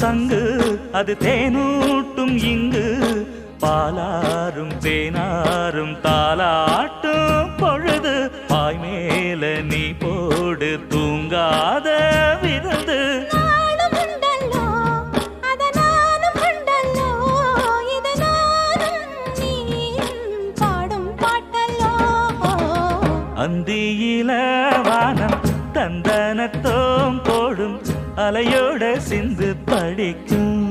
சங்கு அது தேனூட்டும் இங்கு பாலாரும் தேனாரும் தாலாட்டும் பொழுது பாய் மேல நீ போடு தூங்காத விருது அந்தியில வானம் தந்தனத்தோம் போடும் அலையோட சிந்து படிக்கும்